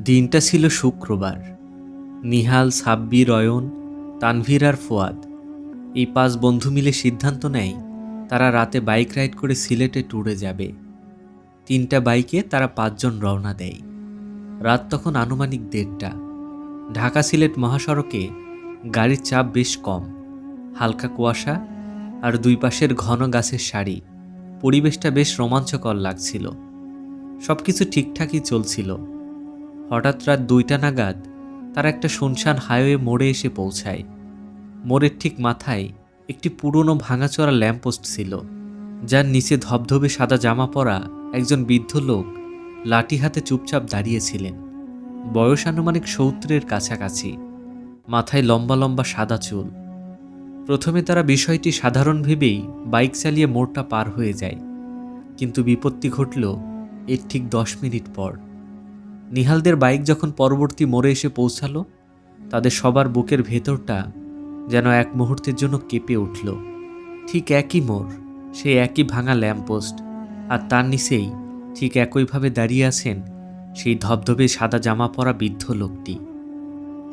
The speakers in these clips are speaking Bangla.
দিনটা ছিল শুক্রবার। নিহাল, সাব্বির, অয়ন, তানভীর আর ফুয়াদ এই 5 বন্ধু মিলে সিদ্ধান্ত নেয় তারা রাতে বাইক রাইড করে সিলেটে ট্যুরে যাবে। 3টা বাইকে তারা 5 জন রওনা দেয়। রাত তখন আনুমানিক 1:30। ঢাকা সিলেট মহাসড়কে গাড়ির চাপ বেশ কম। হালকা কুয়াশা আর দুই পাশের ঘন গাছের সারি। পরিবেশটা বেশ রোমাঞ্চকর লাগছিল। সবকিছু ঠিকঠাকই চলছিল। হঠাৎ রাত 2টা নাগাদ তারা একটা শুনশান হাইওয়ে মোড়ে এসে পৌঁছায়। মোড়ের ঠিক মাথায় একটি পুরনো ভাঙাচোরা ল্যাম্পপোস্ট ছিল, যার নিচে ধবধবে সাদা জামা পরা একজন বৃদ্ধ লোক লাঠি হাতে চুপচাপ দাঁড়িয়েছিলেন। বয়স আনুমানিক 70-এর কাছাকাছি। মাথায় লম্বা লম্বা সাদা চুল। প্রথমে তারা বিষয়টি সাধারণ ভেবেই বাইক চালিয়ে মোড়টা পার হয়ে যায়, কিন্তু বিপত্তি ঘটল এর ঠিক 10 মিনিট পর। নিহালদের বাইক যখন পরবর্তী মোড়ে এসে পৌঁছালো, তাদের সবার বুকের ভেতরটা যেন এক মুহূর্তের জন্য কেঁপে উঠল। ঠিক একই মোড়, সেই একই ভাঙা ল্যাম্পপোস্ট, আর তার নিচেই ঠিক একইভাবে দাঁড়িয়ে আছেন সেই ধবধবে সাদা জামা পরা বৃদ্ধ লোকটি।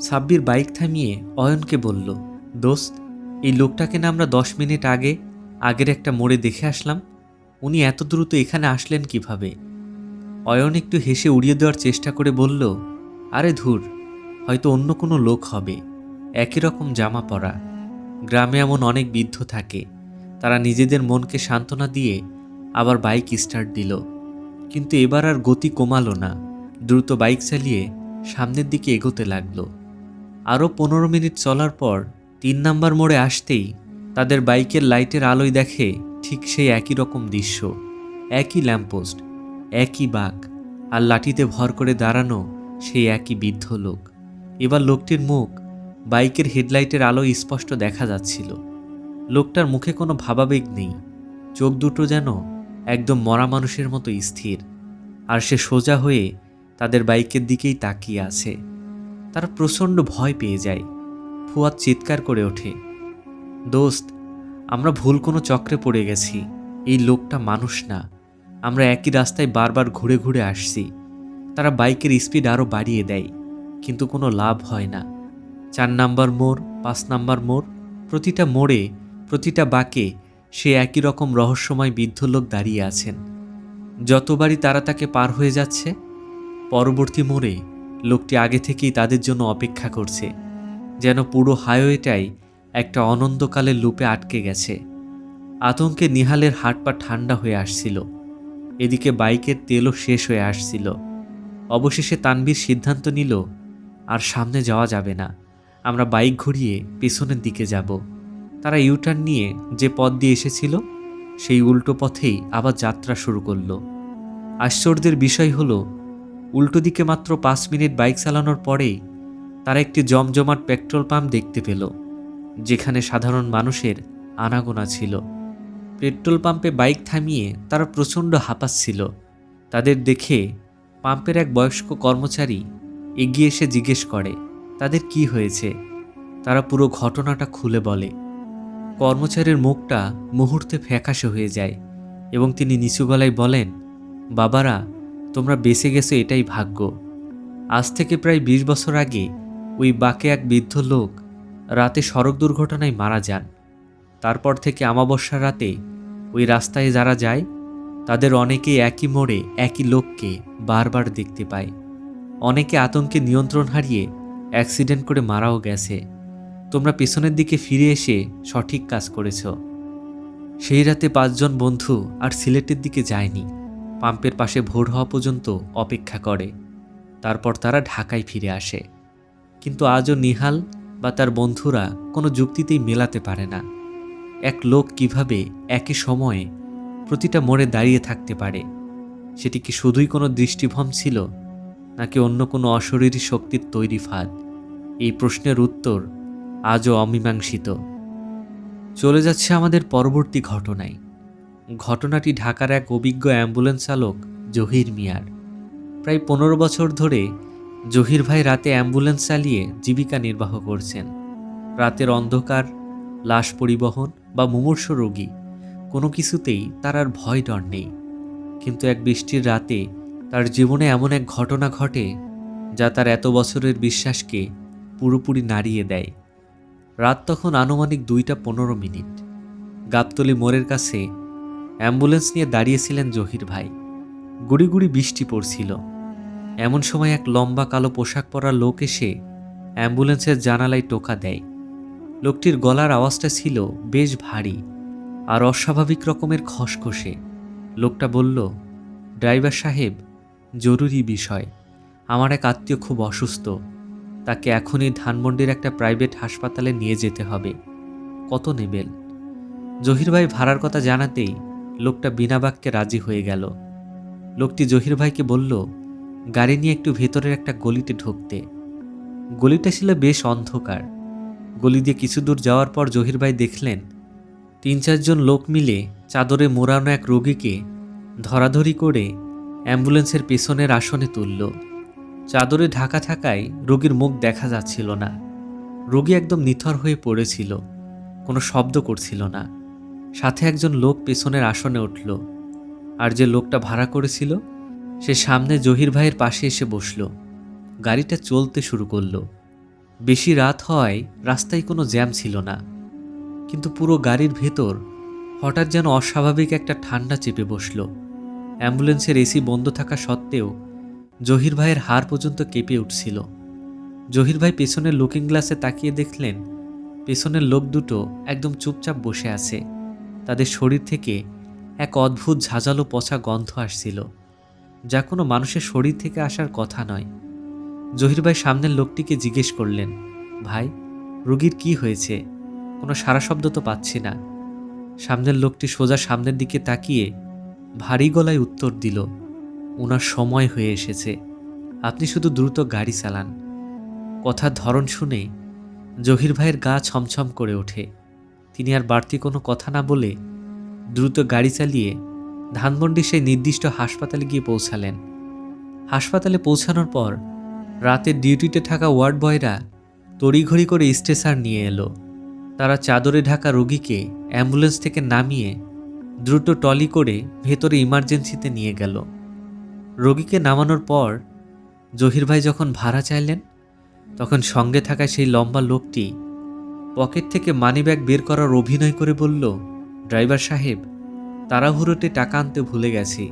সাব্বির বাইক থামিয়ে অয়নকে বলল, দোস্ত, এই লোকটাকে না আমরা 10 মিনিট আগের একটা মোড়ে দেখে আসলাম। উনি এত দ্রুত এখানে আসলেন কিভাবে? অয়ন একটু হেসে উড়িয়ে দেওয়ার চেষ্টা করে বলল, আরে ধুর, হয়তো অন্য কোনো লোক হবে, একই রকম জামা পরা। গ্রামে এমন অনেক বৃদ্ধ থাকে, তারা নিজেদের মনকে সান্ত্বনা দিয়ে আবার বাইক স্টার্ট দিল। কিন্তু এবার আর গতি কমালো না, দ্রুত বাইক চালিয়ে সামনের দিকে এগোতে লাগলো। আরও 15 মিনিট চলার পর 3 নাম্বার মোড়ে আসতেই তাদের বাইকের লাইটের আলোয় দেখে ঠিক সেই একই রকম দৃশ্য। একই ল্যাম্পপোস্ট, একই বাঁক, আর লাঠিতে ভর করে দাঁড়ানো সেই একই বৃদ্ধ লোক। এবার লোকটির মুখ বাইকের হেডলাইটের আলোয় স্পষ্ট দেখা যাচ্ছিল। লোকটার মুখে কোনো ভাবাবেগ নেই, চোখ দুটো যেন একদম মরা মানুষের মতো স্থির, আর সে সোজা হয়ে তাদের বাইকের দিকেই তাকিয়ে আছে। তারা প্রচণ্ড ভয় পেয়ে যায়। ফুয়াদ চিৎকার করে ওঠে, দোস্ত, আমরা ভুল কোনো চক্রে পড়ে গেছি। এই লোকটা মানুষ না, আমরা একই রাস্তায় বারবার ঘুরে ঘুরে আসছি। তারা বাইকের স্পিড আরও বাড়িয়ে দেয়, কিন্তু কোনো লাভ হয় না। 4 নাম্বার মোড়, 5 নাম্বার মোড়, প্রতিটা মোড়ে, প্রতিটা বাঁকে সে একই রকম রহস্যময় বৃদ্ধ লোক দাঁড়িয়ে আছেন। যতবারই তারা তাকে পার হয়ে যাচ্ছে, পরবর্তী মোড়ে লোকটি আগে থেকেই তাদের জন্য অপেক্ষা করছে, যেন পুরো হাইওয়েটাই একটা অনন্তকালের লুপে আটকে গেছে। আতঙ্কে নিহালের হাত পা ঠান্ডা হয়ে আসছিল। এদিকে বাইকের তেলও শেষ হয়ে আসছিল। অবশেষে তানভীর সিদ্ধান্ত নিল, আর সামনে যাওয়া যাবে না, আমরা বাইক ঘুরিয়ে পেছনের দিকে যাব। তারা ইউটার্ন নিয়ে যে পথ দিয়ে এসেছিল সেই উল্টো পথেই আবার যাত্রা শুরু করল। আশ্চর্যের বিষয় হলো, উল্টো দিকে মাত্র 5 মিনিট বাইক চালানোর পরেই তারা একটি জমজমাট পেট্রোল পাম্প দেখতে পেল, যেখানে সাধারণ মানুষের আনাগোনা ছিল। পেট্রোল পাম্পে বাইক থামিয়ে তারা প্রচণ্ড হাঁপাচ্ছিল। তাদের দেখে পাম্পের এক বয়স্ক কর্মচারী এগিয়ে এসে জিজ্ঞেস করে, তাদের কি হয়েছে? তারা পুরো ঘটনাটা খুলে বলে। কর্মচারীর মুখটা মুহূর্তে ফ্যাকাশে হয়ে যায় এবং তিনি নিচু গলায় বলেন, বাবারা, তোমরা বেঁচে গেছো এটাই ভাগ্য। আজ থেকে প্রায় 20 বছর আগে ওই বাঁকে এক বৃদ্ধ লোক রাতে সড়ক দুর্ঘটনায় মারা যান। তারপর থেকে অমাবস্যার রাতে ওই রাস্তায় যারা যায় তাদের অনেকেই একই মোড়ে একই লোককে বারবার দেখতে পায়। অনেকে আতঙ্কে নিয়ন্ত্রণ হারিয়ে অ্যাক্সিডেন্ট করে মারাও গেছে। তোমরা পেছনের দিকে ফিরে এসে সঠিক কাজ করেছ। সেই রাতে 5 জন বন্ধু আর সিলেটের দিকে যায়নি, পাম্পের পাশে ভোর হওয়া পর্যন্ত অপেক্ষা করে। তারপর তারা ঢাকায় ফিরে আসে। কিন্তু আজও নিহাল বা তার বন্ধুরা কোনো যুক্তিতেই মেলাতে পারে না, এক লোক কিভাবে একই সময়ে প্রতিটা মোড়ে দাঁড়িয়ে থাকতে পারে। সেটি কি শুধুই কোনো দৃষ্টিভ্রম ছিল, নাকি অন্য কোনো অশরীরী শক্তির তৈরি ফাঁদ? এই প্রশ্নের উত্তর আজও অমীমাংসিত। চলে যাচ্ছে আমাদের পরবর্তী ঘটনায়। ঘটনাটি ঢাকার এক অভিজ্ঞ অ্যাম্বুলেন্স চালক জহির মিয়ার। প্রায় 15 বছর ধরে জহির ভাই রাতে অ্যাম্বুলেন্স চালিয়ে জীবিকা নির্বাহ করছেন। রাতের অন্ধকার, লাশ পরিবহন বা মুমূর্ষু রোগী, কোনো কিছুতেই তার আর ভয় ডর নেই। কিন্তু এক বৃষ্টির রাতে তার জীবনে এমন এক ঘটনা ঘটে যা তার এত বছরের বিশ্বাসকে পুরোপুরি নাড়িয়ে দেয়। রাত তখন আনুমানিক 2:15। গাবতলী মোড়ের কাছে অ্যাম্বুলেন্স নিয়ে দাঁড়িয়েছিলেন জহির ভাই। গুড়ি গুড়ি বৃষ্টি পড়ছিল। এমন সময় এক লম্বা কালো পোশাক পরা লোক এসে অ্যাম্বুলেন্সের জানালায় টোকা দেয়। লোকটির গলার আওয়াজটা ছিল বেশ ভারী আর অস্বাভাবিক রকমের খসখসে। লোকটা বলল, ড্রাইভার সাহেব, জরুরি বিষয়। আমার এক আত্মীয় খুব অসুস্থ, তাকে এখনই ধানমন্ডির একটা প্রাইভেট হাসপাতালে নিয়ে যেতে হবে। কত নেবেন? জহির ভাই ভাড়ার কথা জানাতেই লোকটা বিনা বাক্যে রাজি হয়ে গেল। লোকটি জহির ভাইকে বলল, গাড়ি নিয়ে একটু ভেতরের একটা গলিতে ঢুকতে। গলিটা ছিল বেশ অন্ধকার। গলি দিয়ে কিছু দূর যাওয়ার পর জহির ভাই দেখলেন 3-4 জন লোক মিলে চাদরে মোড়ানো এক রোগীকে ধরাধরি করে অ্যাম্বুলেন্সের পেছনের আসনে তুলল। চাদরে ঢাকা থাকায় রোগীর মুখ দেখা যাচ্ছিল না। রোগী একদম নিথর হয়ে পড়েছিল, কোনো শব্দ করছিল না। সাথে একজন লোক পেছনের আসনে উঠল, আর যে লোকটা ভাড়া করেছিল সে সামনে জহির ভাইয়ের পাশে এসে বসল। গাড়িটা চলতে শুরু করলো। বেশি রাত হওয়ায় রাস্তায় কোনো জ্যাম ছিল না, কিন্তু পুরো গাড়ির ভেতর হঠাৎ যেন অস্বাভাবিক একটা ঠান্ডা চেপে বসল। অ্যাম্বুলেন্সের এসি বন্ধ থাকা সত্ত্বেও জহির ভাইয়ের হাড় পর্যন্ত কেঁপে উঠছিল। জহির ভাই পেছনের লুকিং গ্লাসে তাকিয়ে দেখলেন পেছনের লোক দুটো একদম চুপচাপ বসে আছে। তাদের শরীর থেকে এক অদ্ভুত ঝাঁঝালো পচা গন্ধ আসছিল, যা কোনো মানুষের শরীর থেকে আসার কথা নয়। জহির ভাই সামনের লোকটিকে জিজ্ঞেস করলেন, ভাই, রোগীর কি হয়েছে? কোনো সারা শব্দ তো পাচ্ছি না। সামনের লোকটি সোজা সামনের দিকে তাকিয়ে ভারী গলায় উত্তর দিল, ওনার সময় হয়ে এসেছে, আপনি শুধু দ্রুত গাড়ি চালান। কথার ধরন শুনে জহির ভাইয়ের গা ছমছম করে ওঠে। তিনি আর বাড়তি কোনো কথা না বলে দ্রুত গাড়ি চালিয়ে ধানমন্ডি সেই নির্দিষ্ট হাসপাতালে গিয়ে পৌঁছালেন। হাসপাতালে পৌঁছানোর পর রাতের ডিউটিতে থাকা ওয়ার্ড বয়রা তড়িঘড়ি করে স্ট্রেচার নিয়ে এলো। তারা চাদরে ঢাকা রোগীকে অ্যাম্বুলেন্স থেকে নামিয়ে দ্রুত ট্রলি করে ভেতরে ইমার্জেন্সিতে নিয়ে গেল। রোগীকে নামানোর পর জহির ভাই যখন ভাড়া চাইলেন, তখন সঙ্গে থাকা সেই লম্বা লোকটি পকেট থেকে মানিব্যাগ বের করার অভিনয় করে বলল, ড্রাইভার সাহেব, তাড়াহুড়োতে টাকা আনতে ভুলে গেছি।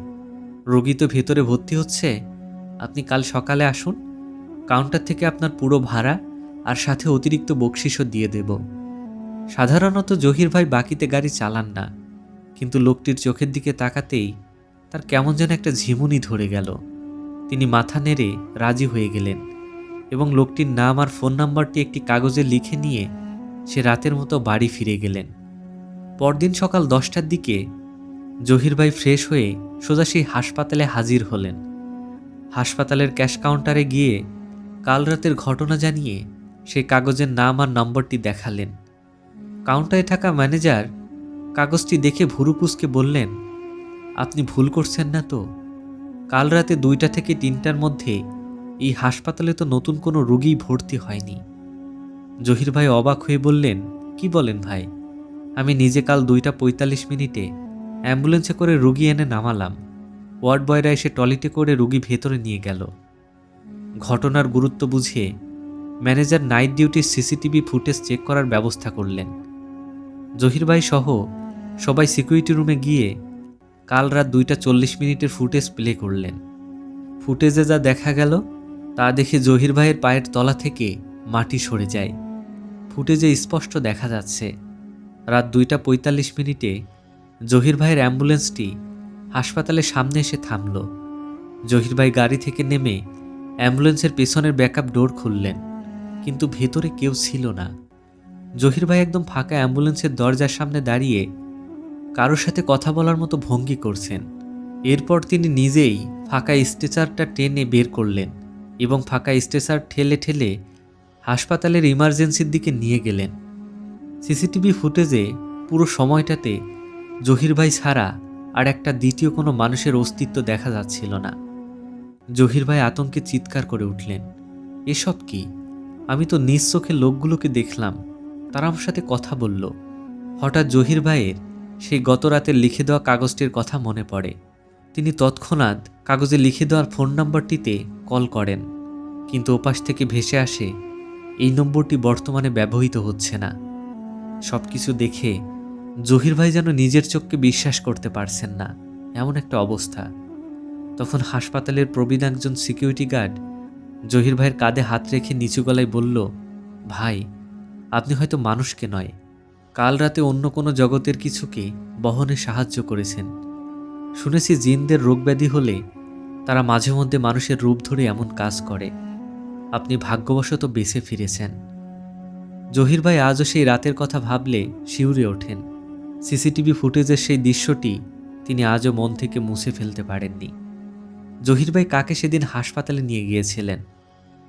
রোগী তো ভেতরে ভর্তি হচ্ছে, আপনি কাল সকালে আসুন, কাউন্টার থেকে আপনার পুরো ভাড়া আর সাথে অতিরিক্ত বকশিশও দিয়ে দেব। সাধারণত জহির ভাই বাকিতে গাড়ি চালান না, কিন্তু লোকটির চোখের দিকে তাকাতেই তার কেমন যেন একটা ঝিমুনি ধরে গেল। তিনি মাথা নেড়ে রাজি হয়ে গেলেন এবং লোকটির নাম আর ফোন নাম্বারটি একটি কাগজে লিখে নিয়ে সে রাতের মতো বাড়ি ফিরে গেলেন। পরদিন সকাল 10টার দিকে জহির ভাই ফ্রেশ হয়ে সোজা সেই হাসপাতালে হাজির হলেন। হাসপাতালের ক্যাশ কাউন্টারে গিয়ে কাল রাতের ঘটনা জানিয়ে সেই কাগজের নাম আর নম্বরটি দেখালেন। কাউন্টারে থাকা ম্যানেজার কাগজটি দেখে ভুরু কুঁচকে বললেন, আপনি ভুল করছেন না তো? কাল রাতে 2টা থেকে 3টার মধ্যে এই হাসপাতালে তো নতুন কোনো রোগী ভর্তি হয়নি। জহির ভাই অবাক হয়ে বললেন, কি বলেন ভাই? আমি নিজে কাল 2:45 অ্যাম্বুলেন্সে করে রোগী এনে নামালাম। ওয়ার্ড বয়রা এসে ট্রলিতে করে রোগী ভেতরে নিয়ে গেল। ঘটনার গুরুত্ব বুঝে ম্যানেজার নাইট ডিউটির সিসিটিভি ফুটেজ চেক করার ব্যবস্থা করলেন। জহির ভাই সহ সবাই সিকিউরিটি রুমে গিয়ে কাল রাত 2:40 ফুটেজ প্লে করলেন। ফুটেজে যা দেখা গেল তা দেখে জহির ভাইয়ের পায়ের তলা থেকে মাটি সরে যায়। ফুটেজে স্পষ্ট দেখা যাচ্ছে রাত 2:45 জহির ভাইয়ের অ্যাম্বুলেন্সটি হাসপাতালের সামনে এসে থামল। জহির ভাই গাড়ি থেকে নেমে অ্যাম্বুলেন্সের পেছনের ব্যাকআপ ডোর খুললেন, কিন্তু ভেতরে কেউ ছিল না। জহির ভাই একদম ফাঁকা অ্যাম্বুলেন্সের দরজার সামনে দাঁড়িয়ে কারোর সাথে কথা বলার মতো ভঙ্গি করছেন। এরপর তিনি নিজেই ফাঁকা স্ট্রেচারটা টেনে বের করলেন এবং ফাঁকা স্ট্রেচার ঠেলে ঠেলে হাসপাতালের ইমার্জেন্সির দিকে নিয়ে গেলেন। সিসিটিভি ফুটেজে পুরো সময়টাতে জহির ভাই ছাড়া আর একটা দ্বিতীয় কোনো মানুষের অস্তিত্ব দেখা যাচ্ছিল না। জহির ভাই আতঙ্কে চিৎকার করে উঠলেন, এসব কি? আমি তো নিজ চোখে লোকগুলোকে দেখলাম, তারা আমার সাথে কথা বলল। হঠাৎ জহির ভাইয়ের সেই গত রাতের লিখে দেওয়া কাগজটির কথা মনে পড়ে। তিনি তৎক্ষণাৎ কাগজে লিখে দেওয়ার ফোন নাম্বারটিতে কল করেন, কিন্তু ওপাশ থেকে ভেসে আসে এই নম্বরটি বর্তমানে ব্যবহৃত হচ্ছে না। সব কিছু দেখে জহির ভাই যেন নিজের চোখকে বিশ্বাস করতে পারছেন না, এমন একটা অবস্থা। তখন হাসপাতালের প্রবীণ একজন সিকিউরিটি গার্ড জহির ভাইয়ের কাঁধে হাত রেখে নিচু গলায় বলল, ভাই, আপনি হয়তো মানুষকে নয়, কাল রাতে অন্য কোনো জগতের কিছুকে বহনে সাহায্য করেছেন। শুনেছি জিনদের রোগব্যাধি হলে তারা মাঝে মধ্যে মানুষের রূপ ধরে এমন কাজ করে। আপনি ভাগ্যবশত বেঁচে ফিরেছেন। জহির ভাই আজও সেই রাতের কথা ভাবলে শিউরে ওঠেন। সিসিটিভি ফুটেজের সেই দৃশ্যটি তিনি আজও মন থেকে মুছে ফেলতে পারেননি। জহির ভাই কাকে সেদিন হাসপাতালে নিয়ে গিয়েছিলেন,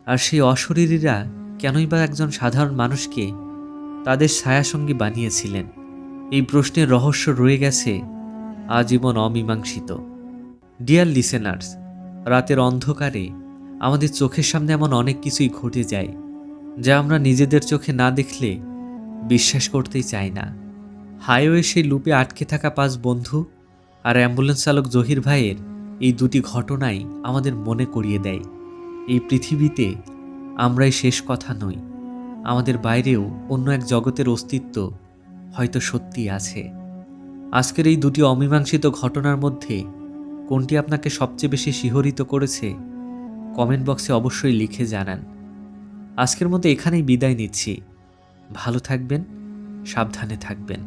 আর সেই অশরীরীরা কেনই বা একজন সাধারণ মানুষকে তাদের ছায়াসঙ্গী বানিয়েছিলেন? এই প্রশ্নের রহস্য রয়ে গেছে আজীবন অমীমাংসিত। ডিয়ার লিসেনার্স, রাতের অন্ধকারে আমাদের চোখের সামনে এমন অনেক কিছুই ঘটে যায় যা আমরা নিজেদের চোখে না দেখলে বিশ্বাস করতেই চাই না। হাইওয়ে সেই লুপে আটকে থাকা 5 বন্ধু আর অ্যাম্বুলেন্স চালক জহির ভাইয়ের এই দুটি ঘটনাই আমাদের মনে করিয়ে দেয় এই পৃথিবীতে আমরাই শেষ কথা নই, আমাদের বাইরেও অন্য এক জগতের অস্তিত্ব হয়তো সত্যি আছে। আজকের এই দুটি অমীমাংসিত ঘটনার মধ্যে কোনটি আপনাকে সবচেয়ে বেশি শিহরিত করেছে কমেন্ট বক্সে অবশ্যই লিখে জানান। আজকের মতো এখানেই বিদায় নিচ্ছি। ভালো থাকবেন, সাবধানে থাকবেন।